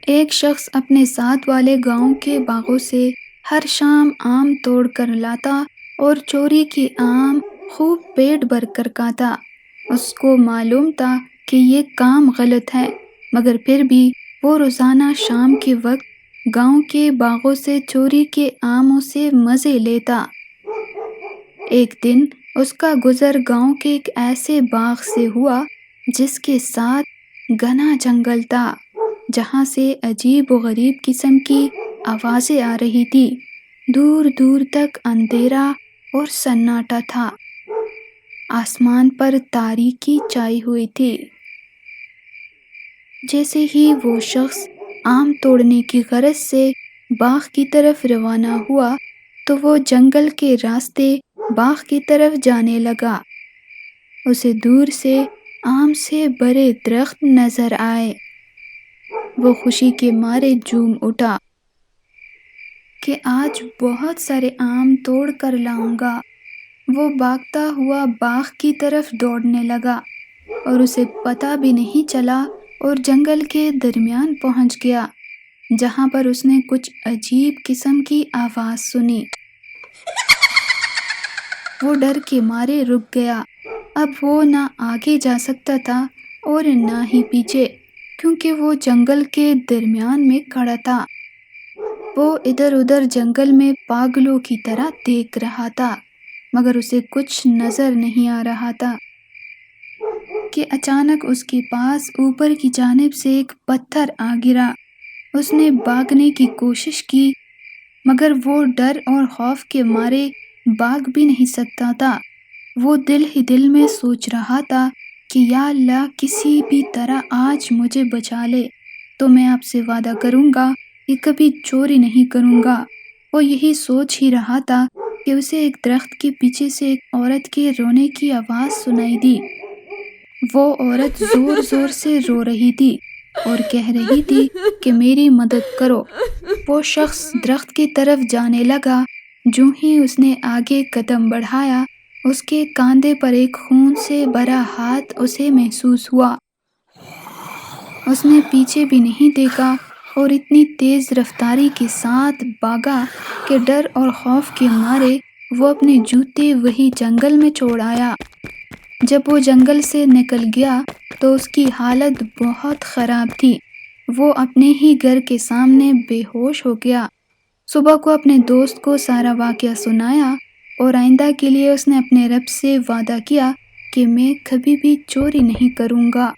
ایک شخص اپنے ساتھ والے گاؤں کے باغوں سے ہر شام آم توڑ کر لاتا اور چوری کی آم خوب پیٹ بھر کر کھاتا۔ اس کو معلوم تھا کہ یہ کام غلط ہے، مگر پھر بھی وہ روزانہ شام کے وقت گاؤں کے باغوں سے چوری کے آموں سے مزے لیتا۔ ایک دن اس کا گزر گاؤں کے ایک ایسے باغ سے ہوا جس کے ساتھ گھنا جنگل تھا، جہاں سے عجیب و غریب قسم کی آوازیں آ رہی تھی۔ دور دور تک اندھیرا اور سناٹا تھا، آسمان پر تاریکی چھائی ہوئی تھی۔ جیسے ہی وہ شخص آم توڑنے کی غرض سے باغ کی طرف روانہ ہوا تو وہ جنگل کے راستے باغ کی طرف جانے لگا۔ اسے دور سے آم سے بھرے درخت نظر آئے۔ وہ خوشی کے مارے جھوم اٹھا کہ آج بہت سارے آم توڑ کر لاؤں گا۔ وہ بھاگتا ہوا باغ کی طرف دوڑنے لگا اور اسے پتہ بھی نہیں چلا اور جنگل کے درمیان پہنچ گیا، جہاں پر اس نے کچھ عجیب قسم کی آواز سنی۔ وہ ڈر کے مارے رک گیا۔ اب وہ نہ آگے جا سکتا تھا اور نہ ہی پیچھے، کیونکہ وہ جنگل کے درمیان میں کھڑا تھا۔ وہ ادھر ادھر جنگل میں پاگلوں کی طرح دیکھ رہا تھا، مگر اسے کچھ نظر نہیں آ رہا تھا کہ اچانک اس کے پاس اوپر کی جانب سے ایک پتھر آ گرا۔ اس نے بھاگنے کی کوشش کی، مگر وہ ڈر اور خوف کے مارے بھاگ بھی نہیں سکتا تھا۔ وہ دل ہی دل میں سوچ رہا تھا کہ یا اللہ، کسی بھی طرح آج مجھے بچا لے تو میں آپ سے وعدہ کروں گا کہ کبھی چوری نہیں کروں گا۔ وہ یہی سوچ ہی رہا تھا کہ اسے ایک درخت کے پیچھے سے ایک عورت کے رونے کی آواز سنائی دی۔ وہ عورت زور زور سے رو رہی تھی اور کہہ رہی تھی کہ میری مدد کرو۔ وہ شخص درخت کی طرف جانے لگا۔ جوں ہی اس نے آگے قدم بڑھایا، اس کے کاندھے پر ایک خون سے بھرا ہاتھ اسے محسوس ہوا۔ اس نے پیچھے بھی نہیں دیکھا اور اتنی تیز رفتاری کے ساتھ بھاگا کہ ڈر اور خوف کے مارے وہ اپنے جوتے وہی جنگل میں چھوڑ آیا۔ جب وہ جنگل سے نکل گیا تو اس کی حالت بہت خراب تھی۔ وہ اپنے ہی گھر کے سامنے بے ہوش ہو گیا۔ صبح کو اپنے دوست کو سارا واقعہ سنایا اور آئندہ کے لیے اس نے اپنے رب سے وعدہ کیا کہ میں کبھی بھی چوری نہیں کروں گا۔